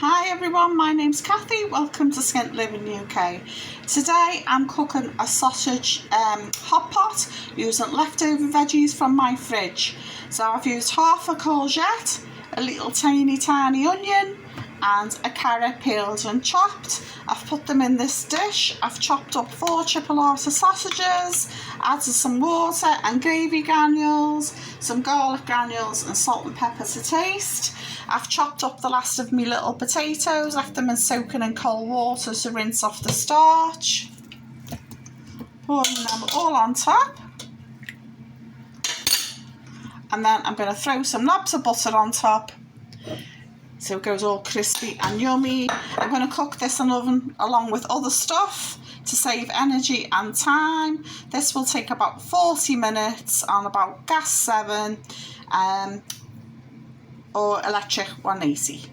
Hi everyone, my name's Kathy. Welcome to Skint Living UK. Today I'm cooking a sausage hot pot using leftover veggies from my fridge. So I've used half a courgette, a little tiny onion and a carrot peeled and chopped. I've put them in this dish. I've chopped up 4 chipolata sausages, added some water and gravy granules, some garlic granules and salt and pepper to taste. I've chopped up the last of my little potatoes, left them in soaking in cold water to rinse off the starch. Pouring them all on top. And then I'm going to throw some knobs of butter on top so it goes all crispy and yummy. I'm going to cook this in the oven along with other stuff to save energy and time. This will take about 40 minutes on about gas 7 or electric 180.